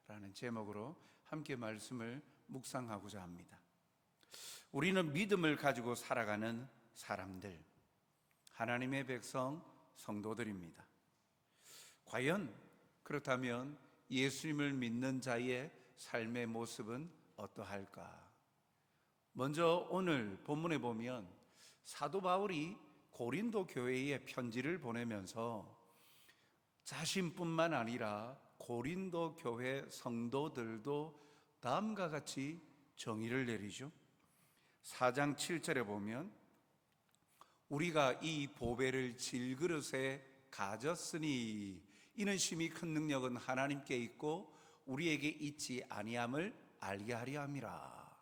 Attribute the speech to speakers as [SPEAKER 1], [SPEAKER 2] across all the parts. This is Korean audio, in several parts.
[SPEAKER 1] 라는 제목으로 함께 말씀을 묵상하고자 합니다. 우리는 믿음을 가지고 살아가는 사람들, 하나님의 백성, 성도들입니다. 과연 그렇다면 예수님을 믿는 자의 삶의 모습은 어떠할까? 먼저 오늘 본문에 보면 사도 바울이 고린도 교회에 편지를 보내면서 자신뿐만 아니라 고린도 교회 성도들도 다음과 같이 정의를 내리죠. 4장 7절에 보면 우리가 이 보배를 질그릇에 가졌으니 이는 심히 큰 능력은 하나님께 있고 우리에게 있지 아니함을 알게 하려 함이라.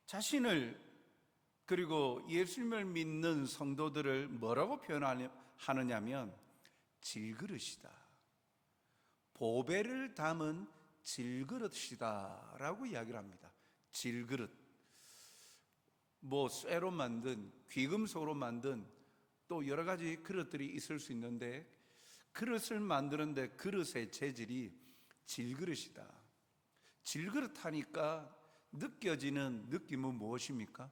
[SPEAKER 1] 자신을 그리고 예수님을 믿는 성도들을 뭐라고 표현하느냐면 질그릇이다, 보배를 담은 질그릇이다 라고 이야기를 합니다. 질그릇, 쇠로 만든, 귀금속으로 만든 또 여러 가지 그릇들이 있을 수 있는데 그릇을 만드는데 그릇의 재질이 질그릇이다. 질그릇 하니까 느껴지는 느낌은 무엇입니까?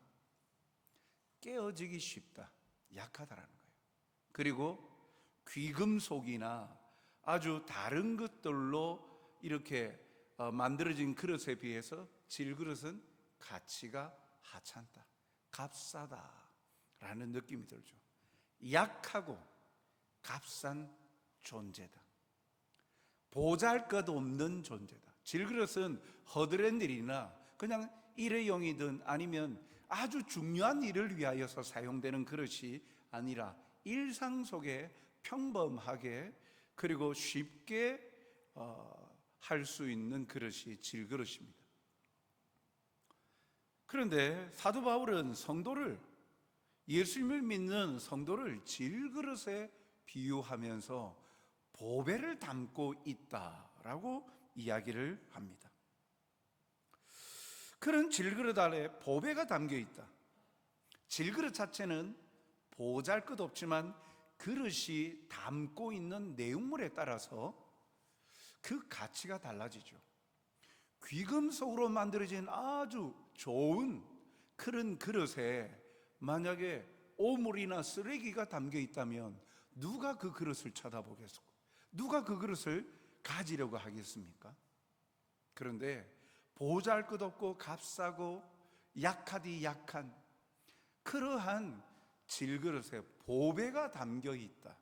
[SPEAKER 1] 깨어지기 쉽다, 약하다라는 거예요. 그리고 귀금속이나 아주 다른 것들로 이렇게 만들어진 그릇에 비해서 질그릇은 가치가 하찮다, 값싸다라는 느낌이 들죠. 약하고 값싼 존재다, 보잘것없는 존재다. 질그릇은 허드렛 일이나 그냥 일회용이든 아니면 아주 중요한 일을 위하여서 사용되는 그릇이 아니라 일상 속에 평범하게 그리고 쉽게 할 수 있는 그릇이 질그릇입니다. 그런데 사도 바울은 성도를, 예수님을 믿는 성도를 질그릇에 비유하면서 보배를 담고 있다라고 이야기를 합니다. 그런 질그릇 안에 보배가 담겨 있다. 질그릇 자체는 보잘것없지만 그릇이 담고 있는 내용물에 따라서 그 가치가 달라지죠. 귀금속으로 만들어진 아주 좋은 그런 그릇에 만약에 오물이나 쓰레기가 담겨 있다면 누가 그 그릇을 쳐다보겠습니까? 누가 그 그릇을 가지려고 하겠습니까? 그런데 보잘것없고 값싸고 약하디 약한 그러한 질그릇에 보배가 담겨 있다.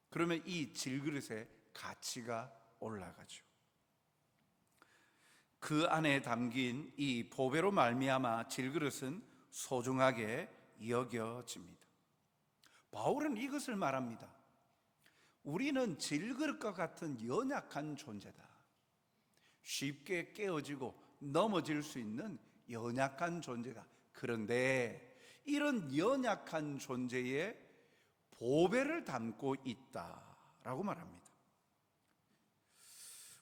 [SPEAKER 1] 그러면 이 질그릇의 가치가 올라가죠. 그 안에 담긴 이 보배로 말미암아 질그릇은 소중하게 여겨집니다. 바울은 이것을 말합니다. 우리는 질그릇과 같은 연약한 존재다. 쉽게 깨어지고 넘어질 수 있는 연약한 존재다. 그런데 이런 연약한 존재에 보배를 담고 있다라고 말합니다.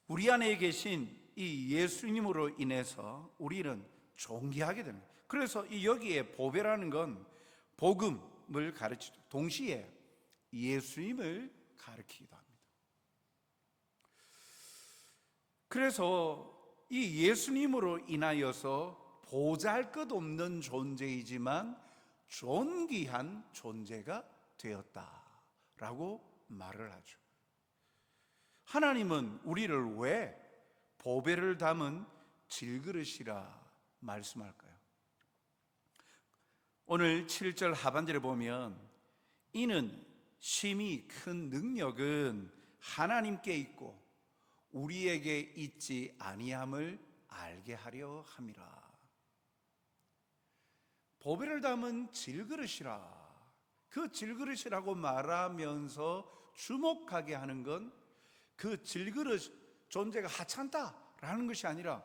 [SPEAKER 1] 우리 안에 계신 이 예수님으로 인해서 우리는 존귀하게 됩니다. 그래서 여기에 보배라는 건 복음을 가르치죠. 동시에 예수님을 가르치기도 합니다. 그래서 이 예수님으로 인하여서 보잘것없는 존재이지만 존귀한 존재가 되었다라고 말을 하죠. 하나님은 우리를 왜 보배를 담은 질그릇이라 말씀할까요? 오늘 7절 하반절에 보면 이는 심히 큰 능력은 하나님께 있고 우리에게 있지 아니함을 알게 하려 함이라. 보배를 담은 질그릇이라. 그 질그릇이라고 말하면서 주목하게 하는 건 그 질그릇 존재가 하찮다라는 것이 아니라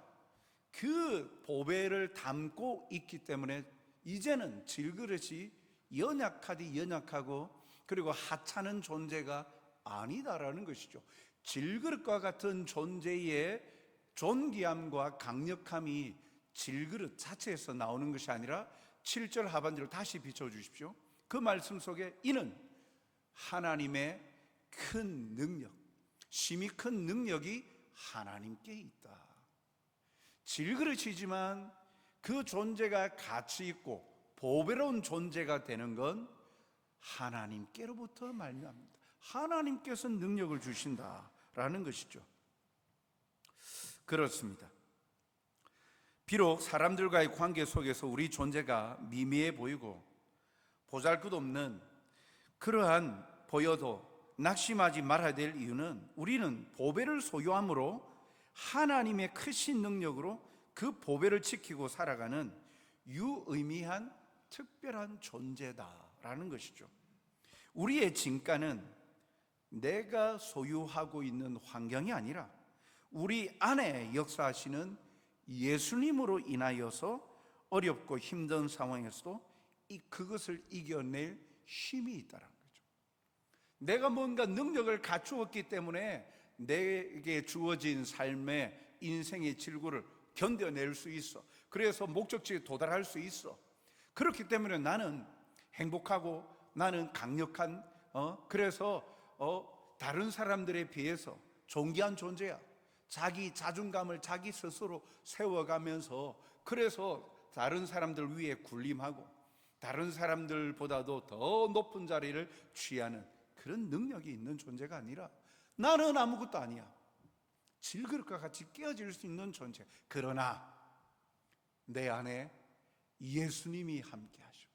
[SPEAKER 1] 그 보배를 담고 있기 때문에 이제는 질그릇이 연약하디 연약하고 그리고 하찮은 존재가 아니다라는 것이죠. 질그릇과 같은 존재의 존귀함과 강력함이 질그릇 자체에서 나오는 것이 아니라 7절 하반절을 다시 비춰주십시오. 그 말씀 속에 이는 하나님의 큰 능력, 심히 큰 능력이 하나님께 있다. 질그릇이지만 그 존재가 가치 있고 보배로운 존재가 되는 건 하나님께로부터 말미암습니다. 하나님께서 능력을 주신다라는 것이죠. 그렇습니다. 비록 사람들과의 관계 속에서 우리 존재가 미미해 보이고 보잘것없는 그러한 보여도 낙심하지 말아야 될 이유는 우리는 보배를 소유함으로 하나님의 크신 능력으로 그 보배를 지키고 살아가는 유의미한 특별한 존재다라는 것이죠. 우리의 진가는 내가 소유하고 있는 환경이 아니라 우리 안에 역사하시는 예수님으로 인하여서 어렵고 힘든 상황에서도 그것을 이겨낼 힘이 있다는 거죠. 내가 뭔가 능력을 갖추었기 때문에 내게 주어진 삶의 인생의 질구를 견뎌낼 수 있어. 그래서 목적지에 도달할 수 있어. 그렇기 때문에 나는 행복하고 나는 강력한 그래서 다른 사람들에 비해서 존귀한 존재야. 자기 자존감을 자기 스스로 세워가면서 그래서 다른 사람들 위에 군림하고 다른 사람들보다도 더 높은 자리를 취하는 그런 능력이 있는 존재가 아니라 나는 아무것도 아니야. 질그릇과 같이 깨어질 수 있는 존재. 그러나 내 안에 예수님이 함께하셔.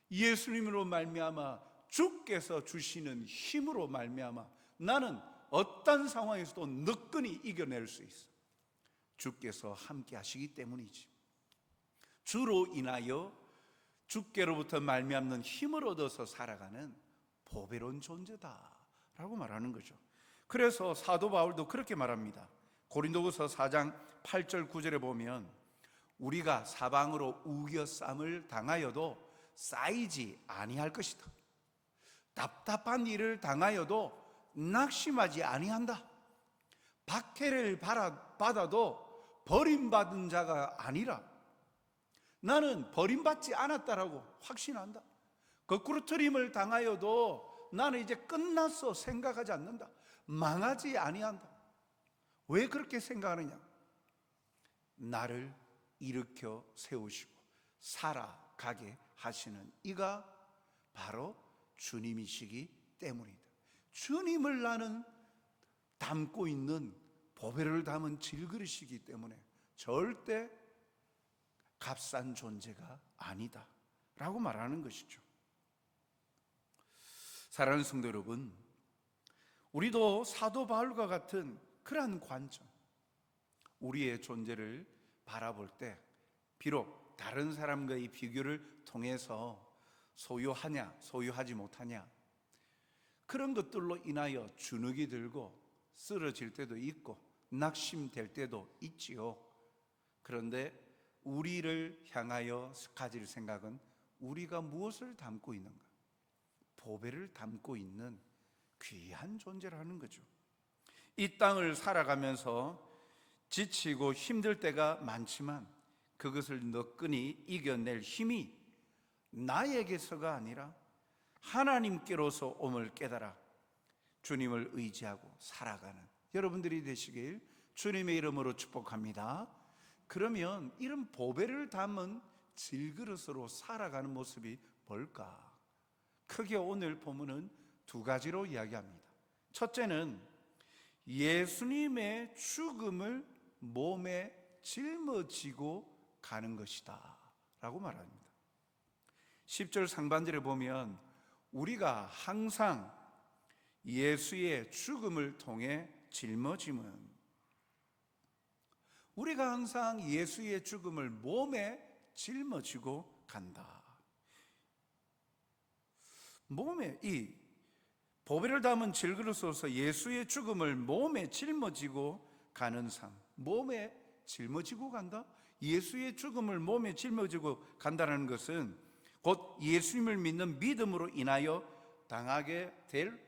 [SPEAKER 1] 예수님으로 말미암아 주께서 주시는 힘으로 말미암아 나는 어떤 상황에서도 너끈히 이겨낼 수 있어. 주께서 함께 하시기 때문이지. 주로 인하여 주께로부터 말미암는 힘을 얻어서 살아가는 보배로운 존재다라고 말하는 거죠. 그래서 사도 바울도 그렇게 말합니다. 고린도후서 4장 8절 9절에 보면 우리가 사방으로 우겨쌈을 당하여도 쌓이지 아니할 것이다. 답답한 일을 당하여도 낙심하지 아니한다. 박해를 받아도 버림받은 자가 아니라 나는 버림받지 않았다라고 확신한다. 거꾸로 트림을 당하여도 나는 이제 끝났어 생각하지 않는다. 망하지 아니한다. 왜 그렇게 생각하느냐? 나를 일으켜 세우시고 살아가게 하시는 이가 바로 주님이시기 때문이다. 주님을 나는 담고 있는 보배를 담은 질그릇이기 때문에 절대 값싼 존재가 아니다 라고 말하는 것이죠. 사랑하는 성도 여러분, 우리도 사도 바울과 같은 그러한 관점, 우리의 존재를 바라볼 때 비록 다른 사람과의 비교를 통해서 소유하냐 소유하지 못하냐 그런 것들로 인하여 주눅이 들고 쓰러질 때도 있고 낙심될 때도 있지요. 그런데 우리를 향하여 가질 생각은 우리가 무엇을 담고 있는가? 보배를 담고 있는 귀한 존재라는 거죠. 이 땅을 살아가면서 지치고 힘들 때가 많지만 그것을 너끈히 이겨낼 힘이 나에게서가 아니라 하나님께로서 옴을 깨달아 주님을 의지하고 살아가는 여러분들이 되시길 주님의 이름으로 축복합니다. 그러면 이런 보배를 담은 질그릇으로 살아가는 모습이 뭘까? 크게 오늘 본문은 두 가지로 이야기합니다. 첫째는 예수님의 죽음을 몸에 짊어지고 가는 것이다 라고 말합니다. 10절 상반절에 보면 우리가 항상 예수의 죽음을 통해 짊어짐은 우리가 항상 예수의 죽음을 몸에 짊어지고 간다. 몸에 이 보배를 담은 질그릇으로서 예수의 죽음을 몸에 짊어지고 가는 삶. 몸에 짊어지고 간다? 예수의 죽음을 몸에 짊어지고 간다는 것은 곧 예수님을 믿는 믿음으로 인하여 당하게 될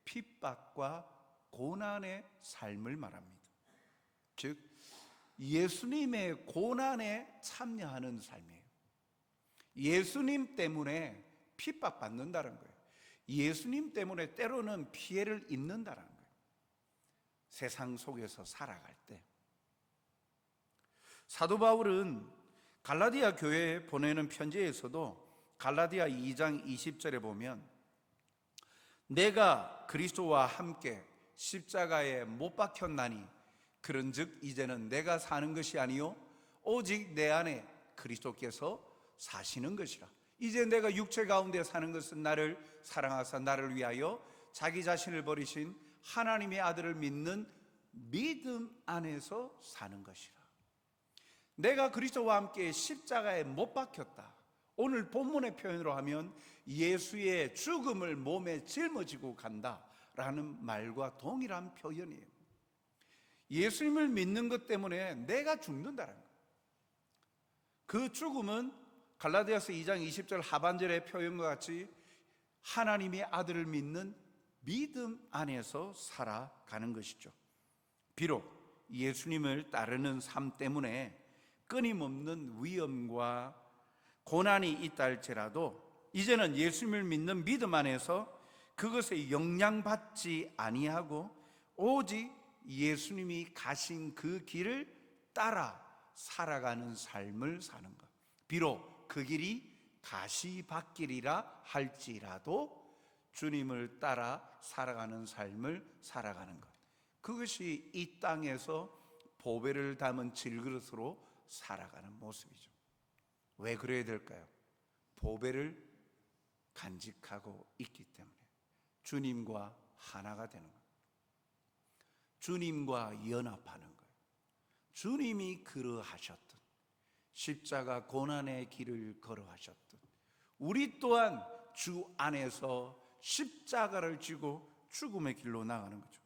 [SPEAKER 1] 핍박과 고난의 삶을 말합니다. 즉 예수님의 고난에 참여하는 삶이에요. 예수님 때문에 핍박받는다는 거예요. 예수님 때문에 때로는 피해를 입는다는 거예요. 세상 속에서 살아갈 때, 사도 바울은 갈라디아 교회에 보내는 편지에서도 갈라디아 2장 20절에 보면 내가 그리스도와 함께 십자가에 못 박혔나니 그런즉 이제는 내가 사는 것이 아니요 오직 내 안에 그리스도께서 사시는 것이라. 이제 내가 육체 가운데 사는 것은 나를 사랑하사 나를 위하여 자기 자신을 버리신 하나님의 아들을 믿는 믿음 안에서 사는 것이라. 내가 그리스도와 함께 십자가에 못 박혔다. 오늘 본문의 표현으로 하면 예수의 죽음을 몸에 짊어지고 간다라는 말과 동일한 표현이에요. 예수님을 믿는 것 때문에 내가 죽는다는 거예요. 그 죽음은 갈라디아서 2장 20절 하반절의 표현과 같이 하나님의 아들을 믿는 믿음 안에서 살아가는 것이죠. 비록 예수님을 따르는 삶 때문에 끊임없는 위험과 고난이 있다 할지라도 이제는 예수님을 믿는 믿음 안에서 그것에 영향받지 아니하고 오직 예수님이 가신 그 길을 따라 살아가는 삶을 사는 것. 비록 그 길이 가시밭길이라 할지라도 주님을 따라 살아가는 삶을 살아가는 것. 그것이 이 땅에서 보배를 담은 질그릇으로 살아가는 모습이죠. 왜 그래야 될까요? 보배를 간직하고 있기 때문에 주님과 하나가 되는 거예요. 주님과 연합하는 거예요. 주님이 그러하셨듯 십자가 고난의 길을 걸어하셨듯 우리 또한 주 안에서 십자가를 지고 죽음의 길로 나가는 거죠.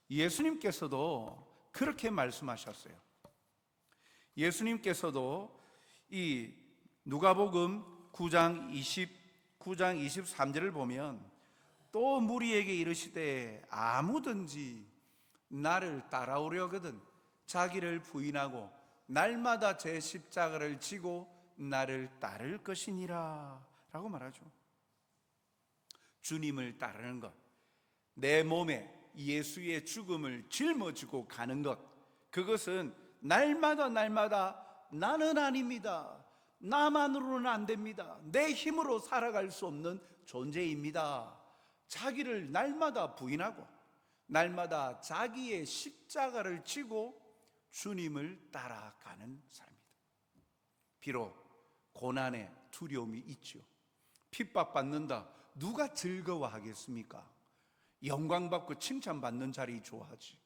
[SPEAKER 1] 예수님께서도 그렇게 말씀하셨어요. 예수님께서도 이 누가복음 9장 23절을 보면 또 무리에게 이르시되 아무든지 나를 따라오려거든 자기를 부인하고 날마다 제 십자가를 지고 나를 따를 것이니라 라고 말하죠. 주님을 따르는 것, 내 몸에 예수의 죽음을 짊어지고 가는 것, 그것은 날마다 나는 아닙니다, 나만으로는 안 됩니다, 내 힘으로 살아갈 수 없는 존재입니다, 자기를 날마다 부인하고 날마다 자기의 십자가를 지고 주님을 따라가는 삶입니다. 비록 고난의 두려움이 있죠. 핍박받는다, 누가 즐거워하겠습니까? 영광받고 칭찬받는 자리 좋아하지.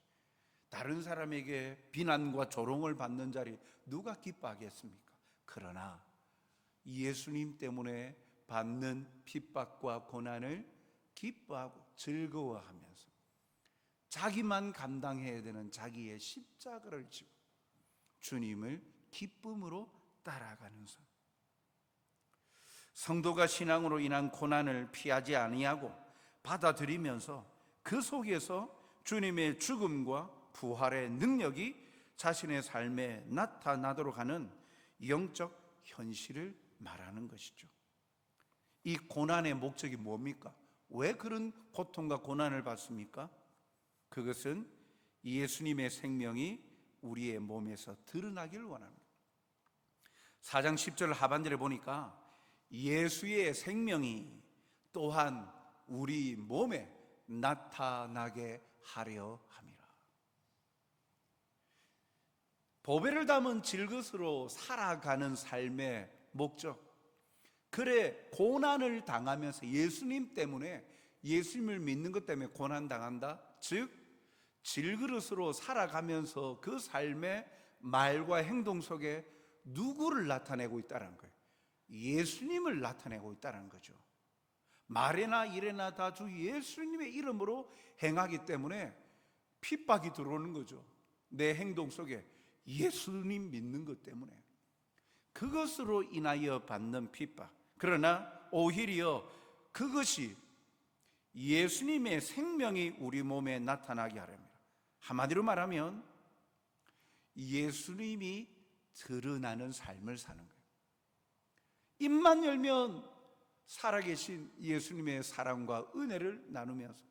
[SPEAKER 1] 다른 사람에게 비난과 조롱을 받는 자리 누가 기뻐하겠습니까? 그러나 예수님 때문에 받는 핍박과 고난을 기뻐하고 즐거워하면서 자기만 감당해야 되는 자기의 십자가를 지고 주님을 기쁨으로 따라가는 삶. 성도가 신앙으로 인한 고난을 피하지 아니하고 받아들이면서 그 속에서 주님의 죽음과 부활의 능력이 자신의 삶에 나타나도록 하는 영적 현실을 말하는 것이죠. 이 고난의 목적이 뭡니까? 왜 그런 고통과 고난을 받습니까? 그것은 예수님의 생명이 우리의 몸에서 드러나기를 원합니다. 4장 10절 하반절에 보니까 예수의 생명이 또한 우리 몸에 나타나게 하려 함이라. 보배를 담은 질것으로 살아가는 삶의 목적, 그래 고난을 당하면서 예수님 때문에, 예수님을 믿는 것 때문에 고난당한다, 즉 질그릇으로 살아가면서 그 삶의 말과 행동 속에 누구를 나타내고 있다는 거예요? 예수님을 나타내고 있다는 거죠. 말이나 일이나 다 주 예수님의 이름으로 행하기 때문에 핍박이 들어오는 거죠. 내 행동 속에 예수님 믿는 것 때문에, 그것으로 인하여 받는 핍박. 그러나 오히려 그것이 예수님의 생명이 우리 몸에 나타나게 하렵니다. 한마디로 말하면 예수님이 드러나는 삶을 사는 거예요. 입만 열면 살아계신 예수님의 사랑과 은혜를 나누면서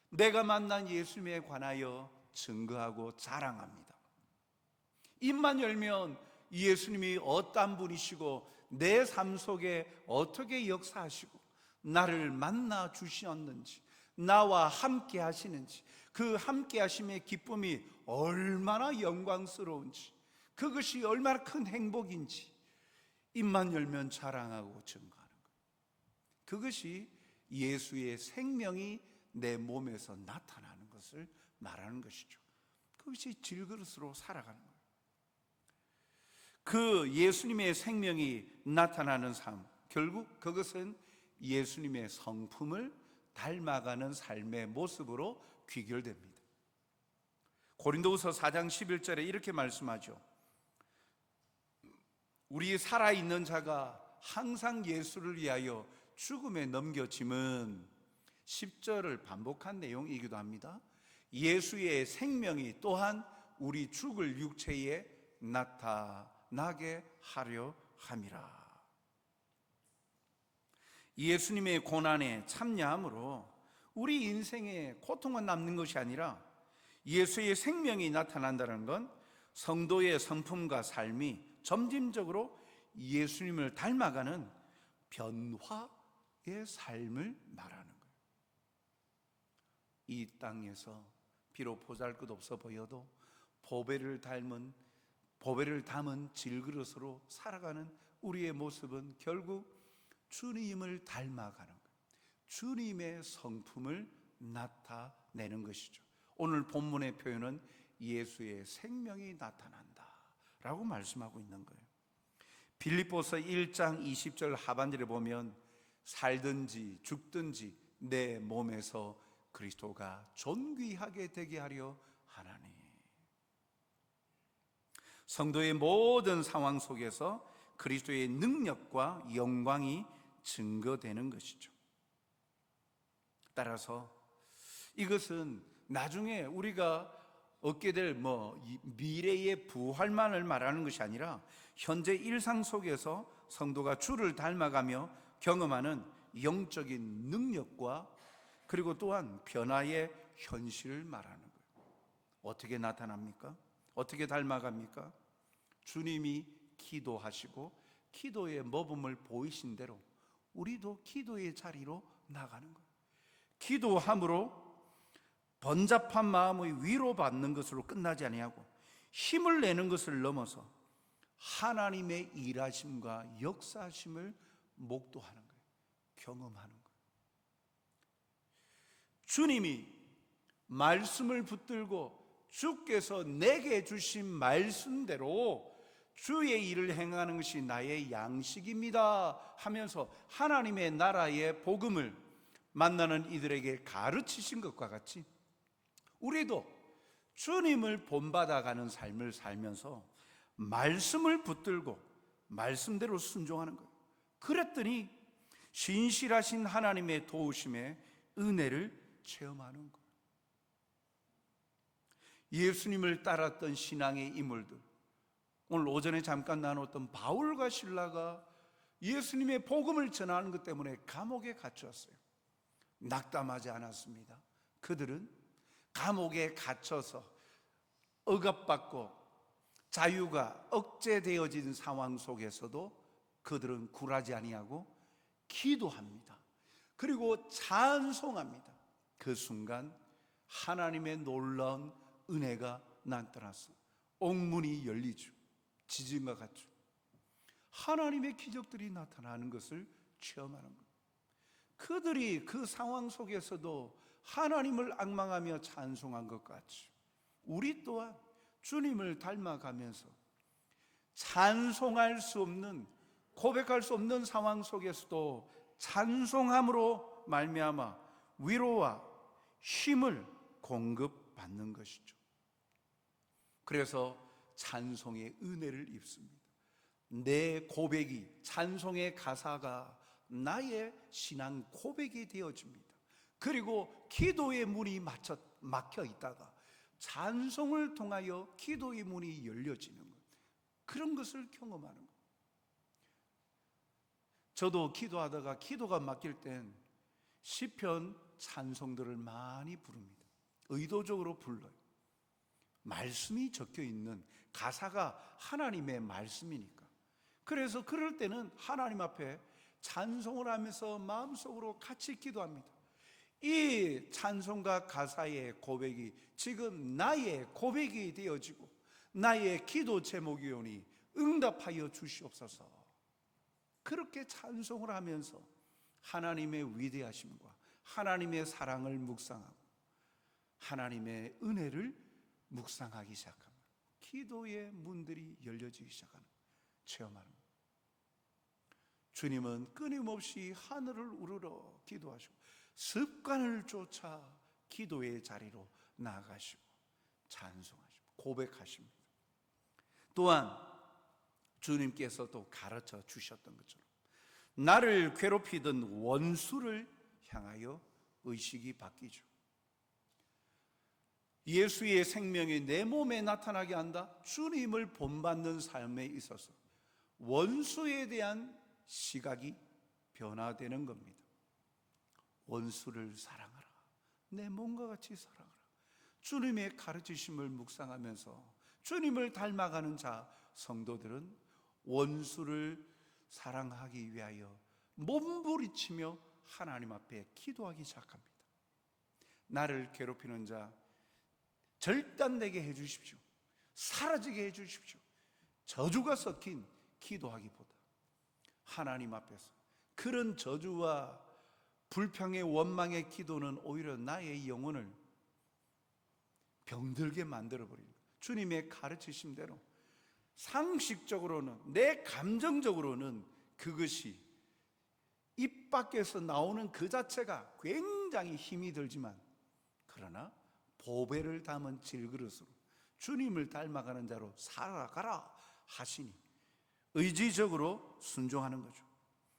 [SPEAKER 1] 내가 만난 예수님에 관하여 증거하고 자랑합니다. 입만 열면 예수님이 어떤 분이시고 내 삶 속에 어떻게 역사하시고 나를 만나 주셨는지, 나와 함께 하시는지, 그 함께 하심의 기쁨이 얼마나 영광스러운지, 그것이 얼마나 큰 행복인지 입만 열면 자랑하고 증거하는 거예요. 그것이 예수의 생명이 내 몸에서 나타나는 것을 말하는 것이죠. 그것이 질그릇으로 살아가는 거예요. 그 예수님의 생명이 나타나는 삶, 결국 그것은 예수님의 성품을 닮아가는 삶의 모습으로 귀결됩니다. 고린도후서 4장 11절에 이렇게 말씀하죠. 우리 살아있는 자가 항상 예수를 위하여 죽음에 넘겨짐은 10절을 반복한 내용이기도 합니다. 예수의 생명이 또한 우리 죽을 육체에 나타나게 하려 함이라. 예수님의 고난에 참여함으로 우리 인생에 고통만 남는 것이 아니라 예수의 생명이 나타난다는 건 성도의 성품과 삶이 점진적으로 예수님을 닮아가는 변화의 삶을 말하는 거예요. 이 땅에서 비록 보잘것없어 보여도 보배를 담은 질그릇으로 살아가는 우리의 모습은 결국 주님을 닮아가는 거예요. 주님의 성품을 나타내는 것이죠. 오늘 본문의 표현은 예수의 생명이 나타난다 라고 말씀하고 있는 거예요. 빌립보서 1장 20절 하반절에 보면 살든지 죽든지 내 몸에서 그리스도가 존귀하게 되게 하려 하나니. 성도의 모든 상황 속에서 그리스도의 능력과 영광이 증거되는 것이죠. 따라서 이것은 나중에 우리가 얻게 될 미래의 부활만을 말하는 것이 아니라 현재 일상 속에서 성도가 주를 닮아가며 경험하는 영적인 능력과 그리고 또한 변화의 현실을 말하는 거예요. 어떻게 나타납니까? 어떻게 닮아갑니까? 주님이 기도하시고 기도의 모범을 보이신 대로 우리도 기도의 자리로 나가는 거예요. 기도함으로 번잡한 마음의 위로받는 것으로 끝나지 아니하고 힘을 내는 것을 넘어서 하나님의 일하심과 역사하심을 목도하는 거예요. 경험하는 거예요. 주님이 말씀을 붙들고 주께서 내게 주신 말씀대로 주의 일을 행하는 것이 나의 양식입니다 하면서 하나님의 나라의 복음을 만나는 이들에게 가르치신 것과 같이 우리도 주님을 본받아가는 삶을 살면서 말씀을 붙들고 말씀대로 순종하는 거예요. 그랬더니 신실하신 하나님의 도우심에 은혜를 체험하는 거예요. 예수님을 따랐던 신앙의 인물들, 오늘 오전에 잠깐 나눴던 바울과 실라가 예수님의 복음을 전하는 것 때문에 감옥에 갇혔어요. 낙담하지 않았습니다. 그들은 감옥에 갇혀서 억압받고 자유가 억제되어진 상황 속에서도 그들은 굴하지 아니하고 기도합니다. 그리고 찬송합니다. 그 순간 하나님의 놀라운 은혜가 나타났어. 옥문이 열리죠. 지진과 같죠. 하나님의 기적들이 나타나는 것을 체험하는 거예요. 그들이 그 상황 속에서도 하나님을 앙망하며 찬송한 것 같이 우리 또한 주님을 닮아가면서 찬송할 수 없는, 고백할 수 없는 상황 속에서도 찬송함으로 말미암아 위로와 힘을 공급받는 것이죠. 그래서 찬송의 은혜를 입습니다. 내 고백이, 찬송의 가사가 나의 신앙 고백이 되어집니다. 그리고 기도의 문이 막혀 있다가 찬송을 통하여 기도의 문이 열려지는 것, 그런 것을 경험하는 것. 저도 기도하다가 기도가 막힐 땐 시편 찬송들을 많이 부릅니다. 의도적으로 불러요. 말씀이 적혀 있는 가사가 하나님의 말씀이니까. 그래서 그럴 때는 하나님 앞에 찬송을 하면서 마음속으로 같이 기도합니다. 이 찬송가 가사의 고백이 지금 나의 고백이 되어지고 나의 기도 제목이 오니 응답하여 주시옵소서. 그렇게 찬송을 하면서 하나님의 위대하심과 하나님의 사랑을 묵상하고 하나님의 은혜를 묵상하기 시작합니다. 기도의 문들이 열려지기 시작하는 체험하는 거예요. 주님은 끊임없이 하늘을 우러러 기도하시고 습관을 쫓아 기도의 자리로 나아가시고 찬송하시고 고백하십니다. 또한 주님께서 또 가르쳐 주셨던 것처럼 나를 괴롭히던 원수를 향하여 의식이 바뀌죠. 예수의 생명이 내 몸에 나타나게 한다. 주님을 본받는 삶에 있어서 원수에 대한 시각이 변화되는 겁니다. 원수를 사랑하라. 내 몸과 같이 사랑하라. 주님의 가르치심을 묵상하면서 주님을 닮아가는 자 성도들은 원수를 사랑하기 위하여 몸부리치며 하나님 앞에 기도하기 시작합니다. 나를 괴롭히는 자 절단되게 해주십시오. 사라지게 해주십시오. 저주가 섞인 기도하기보다 하나님 앞에서 그런 저주와 불평의 원망의 기도는 오히려 나의 영혼을 병들게 만들어버립니다. 주님의 가르치심대로 상식적으로는 내 감정적으로는 그것이 입 밖에서 나오는 그 자체가 굉장히 힘이 들지만 그러나 보배를 담은 질그릇으로 주님을 닮아가는 자로 살아가라 하시니 의지적으로 순종하는 거죠.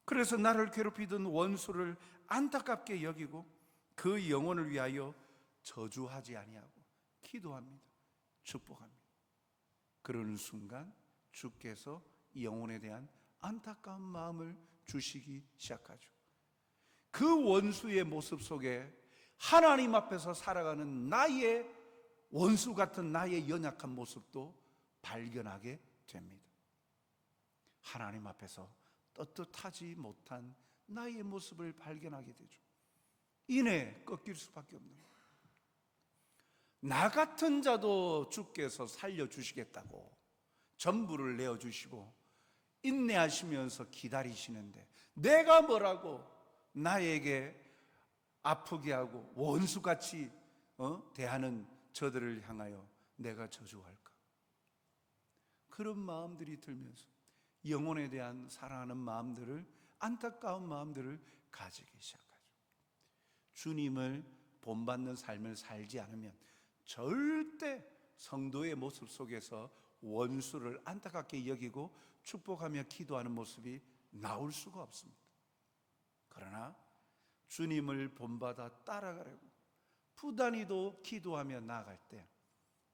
[SPEAKER 1] 그래서 나를 괴롭히던 원수를 안타깝게 여기고 그 영혼을 위하여 저주하지 아니하고 기도합니다. 축복합니다. 그러는 순간 주께서 영혼에 대한 안타까운 마음을 주시기 시작하죠. 그 원수의 모습 속에 하나님 앞에서 살아가는 나의 원수 같은 나의 연약한 모습도 발견하게 됩니다. 하나님 앞에서 떳떳하지 못한 나의 모습을 발견하게 되죠. 이내 꺾일 수밖에 없는 거예요. 나 같은 자도 주께서 살려주시겠다고 전부를 내어주시고 인내하시면서 기다리시는데 내가 뭐라고 나에게 아프게 하고 원수같이 대하는 저들을 향하여 내가 저주할까? 그런 마음들이 들면서 영혼에 대한 사랑하는 마음들을, 안타까운 마음들을 가지기 시작하죠. 주님을 본받는 삶을 살지 않으면 절대 성도의 모습 속에서 원수를 안타깝게 여기고 축복하며 기도하는 모습이 나올 수가 없습니다. 그러나 주님을 본받아 따라가려고 부단히도 기도하며 나아갈 때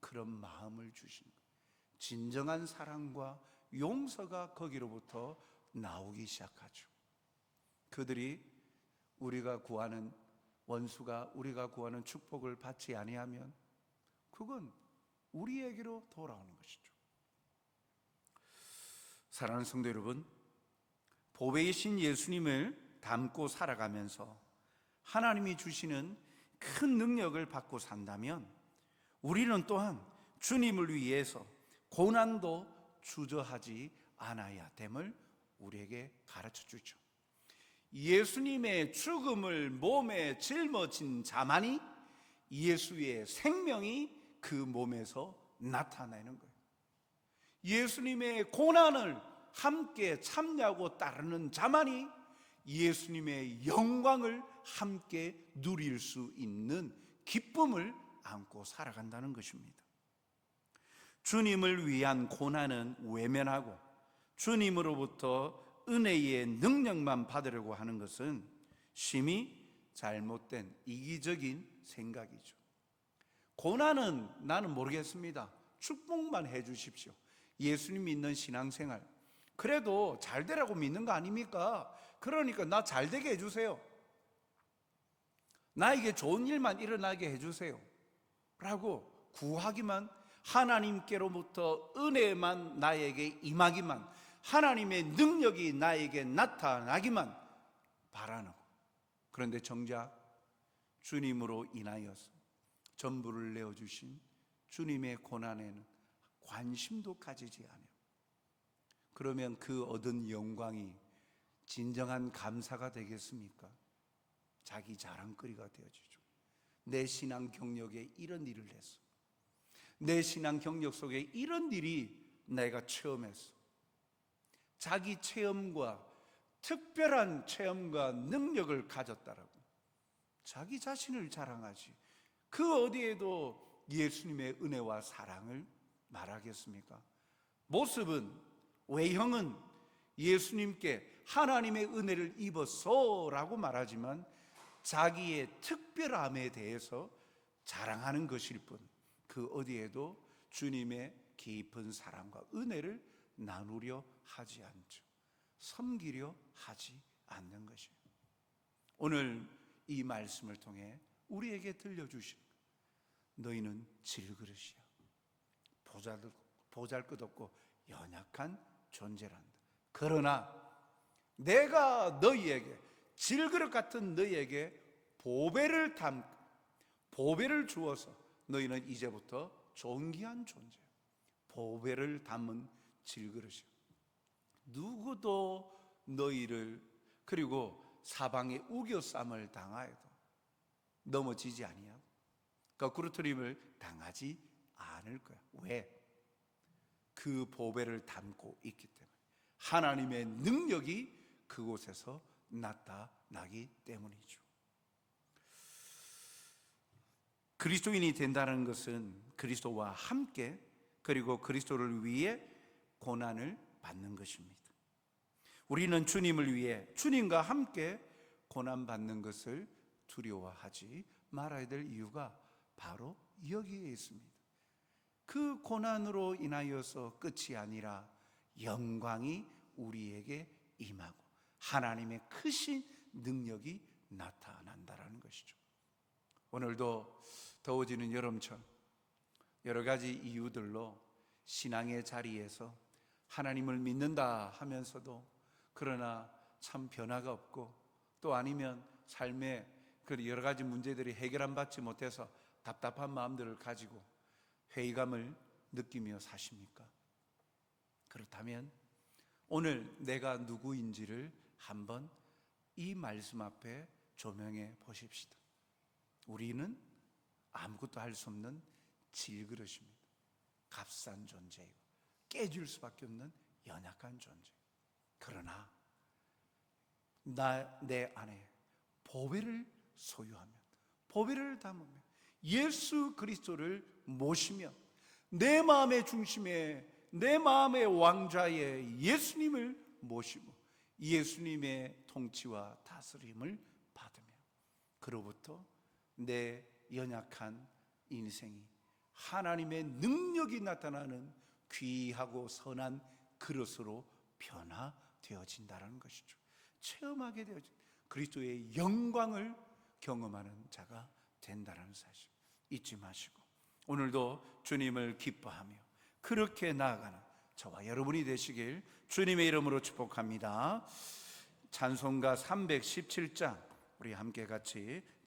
[SPEAKER 1] 그런 마음을 주신 거예요. 진정한 사랑과 용서가 거기로부터 나오기 시작하죠. 그들이 우리가 구하는 원수가 우리가 구하는 축복을 받지 아니하면 그건 우리에게로 돌아오는 것이죠. 사랑하는 성도 여러분, 보배이신 예수님을 닮고 살아가면서 하나님이 주시는 큰 능력을 받고 산다면 우리는 또한 주님을 위해서 고난도 주저하지 않아야 됨을 우리에게 가르쳐 주죠. 예수님의 죽음을 몸에 짊어진 자만이 예수의 생명이 그 몸에서 나타나는 거예요. 예수님의 고난을 함께 참여하고 따르는 자만이 예수님의 영광을 함께 누릴 수 있는 기쁨을 안고 살아간다는 것입니다. 주님을 위한 고난은 외면하고 주님으로부터 은혜의 능력만 받으려고 하는 것은 심히 잘못된 이기적인 생각이죠. 고난은 나는 모르겠습니다. 축복만 해 주십시오. 예수님 믿는 신앙생활 그래도 잘 되라고 믿는 거 아닙니까? 그러니까 나 잘 되게 해주세요. 나에게 좋은 일만 일어나게 해주세요 라고 구하기만 하나님께로부터 은혜만 나에게 임하기만, 하나님의 능력이 나에게 나타나기만 바라는 거. 그런데 정작 주님으로 인하여서 전부를 내어주신 주님의 고난에는 관심도 가지지 않아요. 그러면 그 얻은 영광이 진정한 감사가 되겠습니까? 자기 자랑거리가 되어지죠. 내 신앙 경력에 이런 일을 했어. 내 신앙 경력 속에 이런 일이 내가 체험했어. 자기 체험과 특별한 체험과 능력을 가졌다라고 자기 자신을 자랑하지, 그 어디에도 예수님의 은혜와 사랑을 말하겠습니까? 모습은, 외형은 예수님께 하나님의 은혜를 입었소라고 말하지만 자기의 특별함에 대해서 자랑하는 것일 뿐, 그 어디에도 주님의 깊은 사랑과 은혜를 나누려 하지 않죠. 섬기려 하지 않는 것이에요. 오늘 이 말씀을 통해 우리에게 들려주신, 너희는 질그릇이야, 보잘것없고 연약한 존재란다. 그러나 내가 너희에게, 질그릇 같은 너희에게 보배를 주어서 너희는 이제부터 존귀한 존재야. 보배를 담은 질그릇이야. 누구도 너희를, 그리고 사방에 우겨쌈을 당하여도 넘어지지 아니하고 거꾸로 트림을 당하지 않을 거야. 왜? 그 보배를 담고 있기 때문에, 하나님의 능력이 그곳에서 나타나기 때문이죠. 그리스도인이 된다는 것은 그리스도와 함께, 그리고 그리스도를 위해 고난을 받는 것입니다. 우리는 주님을 위해, 주님과 함께 고난받는 것을 두려워하지 말아야 될 이유가 바로 여기에 있습니다. 그 고난으로 인하여서 끝이 아니라 영광이 우리에게 임하고 하나님의 크신 능력이 나타난다는 것이죠. 오늘도 더워지는 여름철, 여러 가지 이유들로 신앙의 자리에서 하나님을 믿는다 하면서도 그러나 참 변화가 없고, 또 아니면 삶에 그 여러 가지 문제들이 해결 안 받지 못해서 답답한 마음들을 가지고 회의감을 느끼며 사십니까? 그렇다면 오늘 내가 누구인지를 한번 이 말씀 앞에 조명해 보십시다. 우리는 아무것도 할 수 없는 질그릇입니다. 값싼 존재이고 깨질 수밖에 없는 연약한 존재. 그러나 내 안에 보배를 소유하며, 보배를 담으며, 예수 그리스도를 모시며, 내 마음의 중심에, 내 마음의 왕좌에 예수님을 모시고 예수님의 통치와 다스림을 받으며, 그로부터 내 연약한 인생이 하나님의 능력이 나타나는 귀하고 선한 그릇으로 변화되어진다는 것이죠. 체험하게 되어진 그리스도의 영광을 경험하는 자가 된다는 사실 잊지 마시고, 오늘도 주님을 기뻐하며 그렇게 나아가는 저와 여러분이 되시길 주님의 이름으로 축복합니다. 찬송가 317장 우리 함께 같이